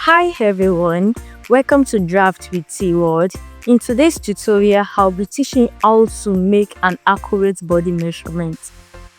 Hi everyone, welcome to Draft with T-Word. In today's tutorial, I'll be teaching how to make an accurate body measurement.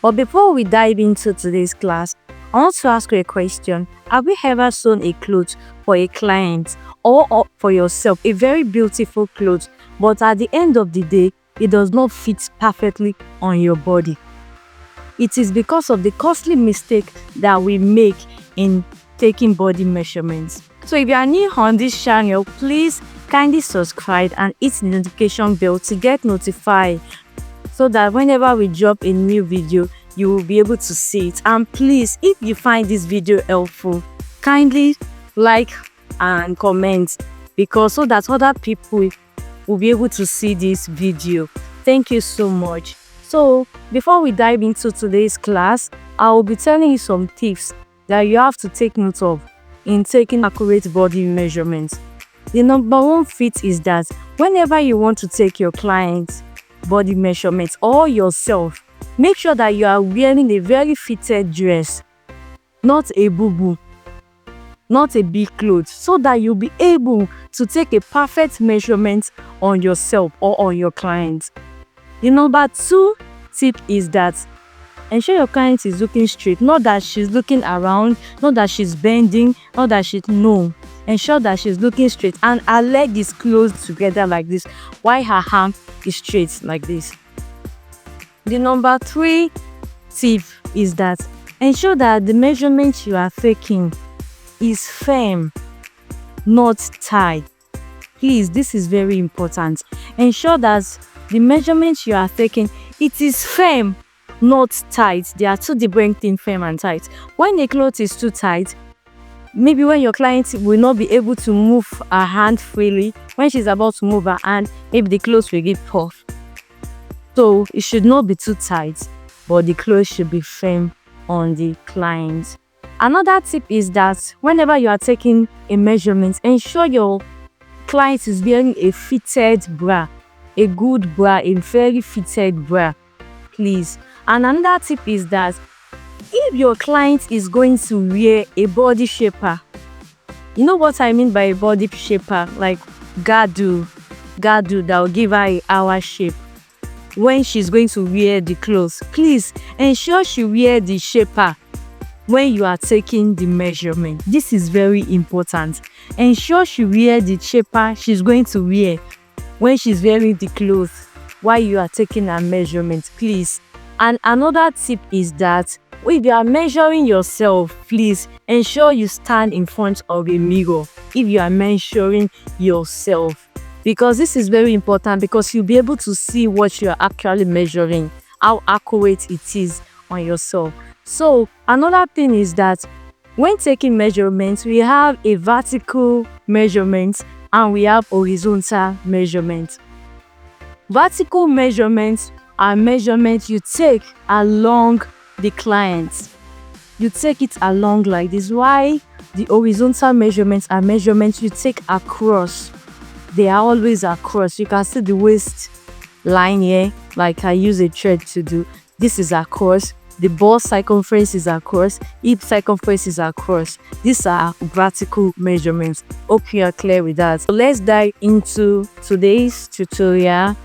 But before we dive into today's class, I want to ask you a question. Have you ever sewn a cloth for a client or for yourself, a very beautiful cloth, but at the end of the day, it does not fit perfectly on your body? It is because of the costly mistake that we make in taking body measurements. So if you are new on this channel, please kindly subscribe and hit the notification bell to get notified so that whenever we drop a new video, you will be able to see it. And please, if you find this video helpful, kindly like and comment, because so that other people will be able to see this video. Thank you so much. So before we dive into today's class, I will be telling you some tips that you have to take note of in taking accurate body measurements. The number one tip is that whenever you want to take your client's body measurements or yourself, make sure that you are wearing a very fitted dress, not a boo-boo, not a big clothes, so that you'll be able to take a perfect measurement on yourself or on your client. The number two tip is that ensure your client is looking straight, not that she's looking around, not that she's bending, not that no. Ensure that she's looking straight and her leg is closed together like this, while her arm is straight like this. The number three tip is that ensure that the measurement you are taking is firm, not tight. Please, this is very important. Ensure that the measurement you are taking, it is firm, not tight. There are two different things, firm and tight. When a cloth is too tight, maybe when your client will not be able to move her hand freely, when she's about to move her hand, maybe the clothes will get puffed. So it should not be too tight, but the clothes should be firm on the client. Another tip is that whenever you are taking a measurement, ensure your client is wearing a fitted bra, a good bra, a very fitted bra, please. And another tip is that if your client is going to wear a body shaper, you know what I mean by a body shaper, like gadu that will give her an hour shape. When she's going to wear the clothes, please ensure she wear the shaper when you are taking the measurement. This is very important. Ensure she wear the shaper she's going to wear when she's wearing the clothes while you are taking a measurement, please. And another tip is that if you are measuring yourself, please ensure you stand in front of a mirror if you are measuring yourself, because this is very important, because you'll be able to see what you are actually measuring, how accurate it is on yourself. So another thing is that when taking measurements, we have a vertical measurement and we have horizontal measurements. Vertical measurements are measurements you take along the client. You take it along like this. Why the horizontal measurements are measurements you take across. They are always across. You can see the waist line here, like I use a thread to do. This is across. The bust circumference is across. Hip circumference is across. These are vertical measurements. Hope you are clear with that. So let's dive into today's tutorial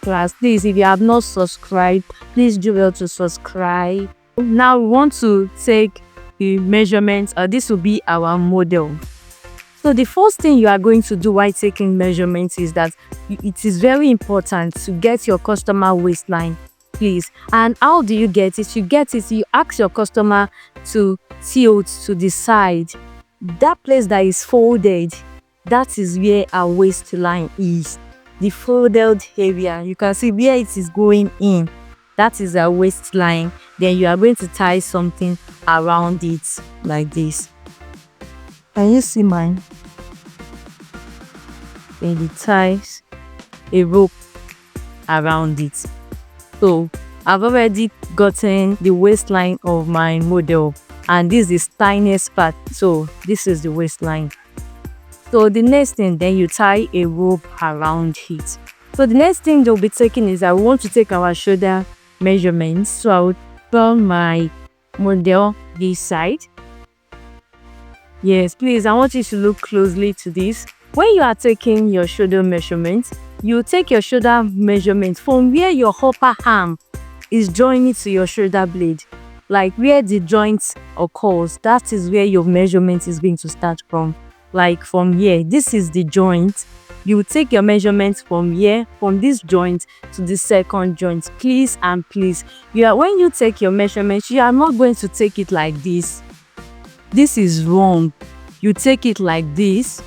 class. Please, if you have not subscribed, please do well to subscribe. Now we want to take the measurements. This will be our model. So the first thing you are going to do while taking measurements is that it is very important to get your customer waistline, please. And how do you get it? You ask your customer to tilt to the side. That place that is folded, that is where our waistline is. The folded area, you can see where it is going in, that is our waistline. Then you are going to tie something around it like this. Can you see mine? Then it ties a rope around it. So I've already gotten the waistline of my model, and this is the tiniest part. So this is the waistline. So the next thing, then you tie a rope around it. So the next thing they'll be taking is I want to take our shoulder measurements. So I will turn my model this side. Yes, please, I want you to look closely to this. When you are taking your shoulder measurement, you take your shoulder measurement from where your upper arm is joining to your shoulder blade, like where the joint occurs. That is where your measurement is going to start from. Like from here, this is the joint. You will take your measurements from here, from this joint to the second joint. Please and please, when you take your measurements, you are not going to take it like this. This is wrong. You take it like this,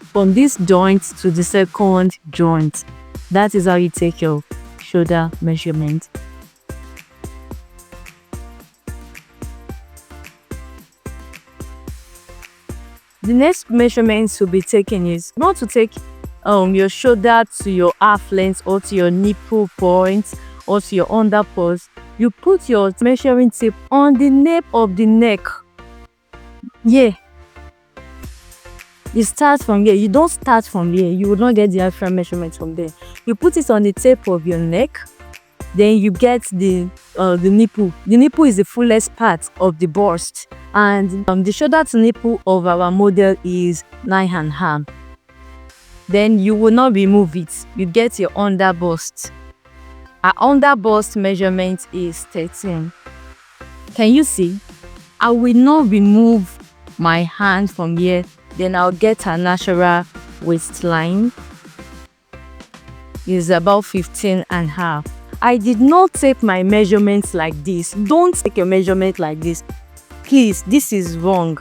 from this joint to the second joint. That is how you take your shoulder measurement. The next measurement to be taken is not to take your shoulder to your half length or to your nipple point or to your underbust. You put your measuring tape on the nape of the neck. Yeah. You start from here. You don't start from here. You will not get the actual measurement from there. You put it on the tape of your neck. Then you get the nipple. The nipple is the fullest part of the bust, and the shoulder to nipple of our model is 9.5. Then you will not remove it. You get your underbust. Our underbust measurement is 13. Can you see? I will not remove my hand from here. Then I'll get a natural waistline. It's about 15.5. I did not take my measurements like this. Don't take your measurement like this. Please, this is wrong.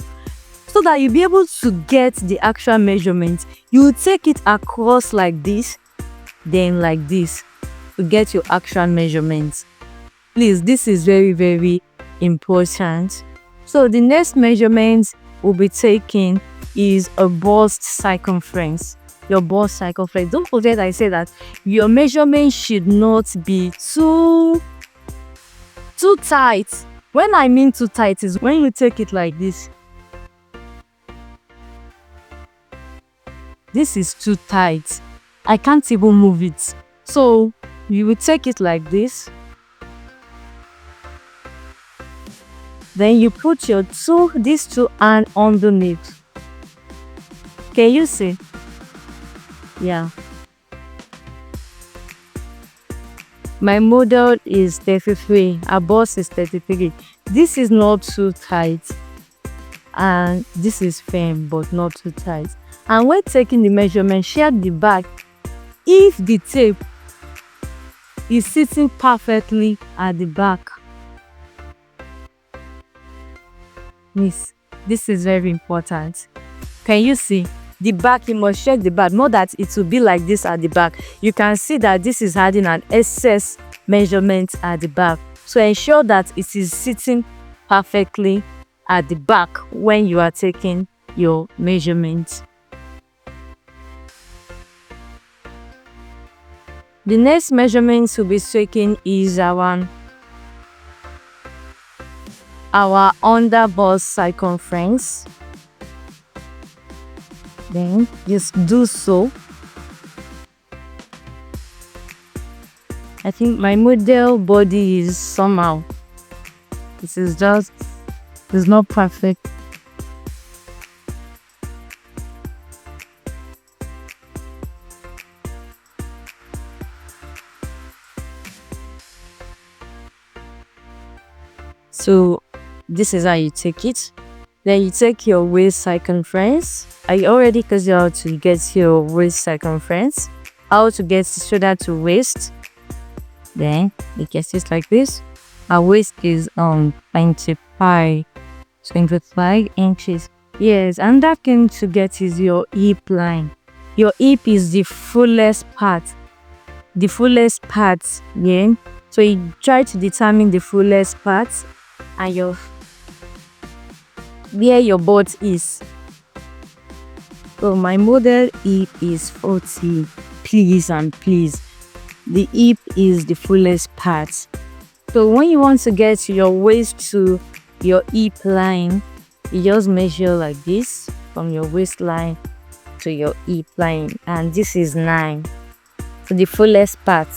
So that you'll be able to get the actual measurement, you take it across like this, then like this, to get your actual measurements. Please, this is very, very important. So the next measurement we'll be taking is a bust circumference. Your bust circumference. Don't forget I said that your measurement should not be too tight. When I mean too tight is when you take it like this. This is too tight. I can't even move it. So you will take it like this. Then you put these two hands underneath. Can you see? Yeah. My model is 33. Our bust is 33. This is not too tight. And this is firm but not too tight. And when taking the measurement, check the back. If the tape is sitting perfectly at the back. This is very important. Can you see? The back, you must check the back. Not that it will be like this at the back. You can see that this is adding an excess measurement at the back. So ensure that it is sitting perfectly at the back when you are taking your measurement. The next measurement to be taken is our underbust circumference. Then just do so. I think my model body is somehow. It's not perfect. So this is how you take it. Then you take your waist circumference. I already caused you how to get your waist circumference. How to get shoulder to waist. Then you get it like this. Our waist is 25 inches. Yes, and that thing to get is your hip line. Your hip is the fullest part. The fullest part, yeah. So you try to determine the fullest part and where your butt is. So my model hip is 40. Please and please. The hip is the fullest part. So when you want to get your waist to your hip line, you just measure like this from your waistline to your hip line, and this is 9. So the fullest part,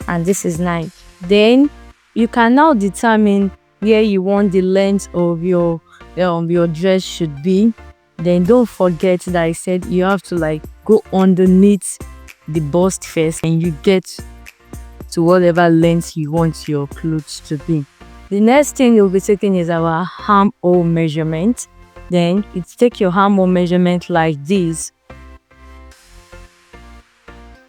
and this is 9. Then you can now determine where you want the length of your your dress should be. Then don't forget that I said you have to like go underneath the bust first and you get to whatever length you want your clothes to be. The next thing you'll be taking is our armhole measurement. Then you take your armhole measurement like this.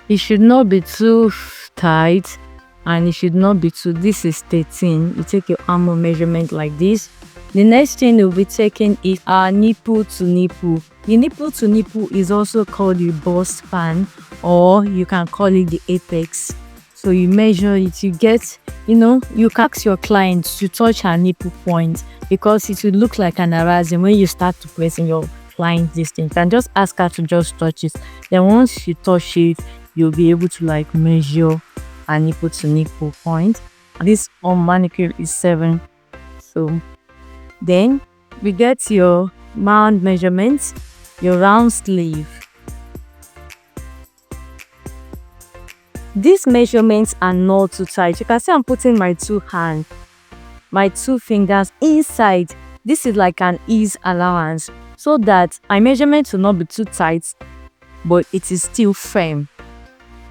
It should not be too tight and it should not be too, this is 13. You take your armhole measurement like this. The next thing you'll be taking is our nipple to nipple. The nipple to nipple is also called the bust span, or you can call it the apex. So you measure it, you get, you can ask your client to touch her nipple point, because it will look like an harassing when you start to press in your client's distance. And just ask her to just touch it. Then once you touch it, you'll be able to like measure a nipple to nipple point. This on manicure is 7. So then we get your round measurements, your round sleeve. These measurements are not too tight. You can see I'm putting my 2 hands, my 2 fingers inside. This is like an ease allowance so that my measurement will not be too tight, but it is still firm.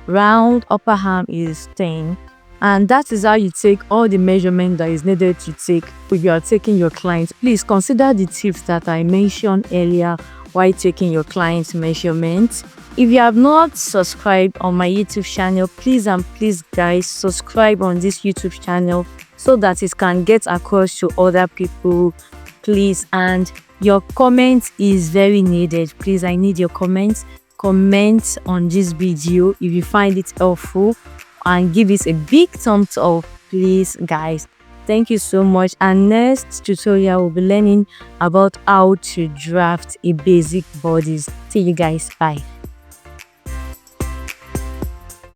Round upper arm is 10. And that is how you take all the measurement that is needed to take if you are taking your clients. Please consider the tips that I mentioned earlier while taking your client's measurements. If you have not subscribed on my YouTube channel, please guys, subscribe on this YouTube channel so that it can get across to other people, please. And your comment is very needed. Please, I need your comments. Comment on this video if you find it helpful, and give it a big thumbs up, please guys. Thank you so much. And next tutorial we'll be learning about how to draft a basic bodice. See you guys, bye.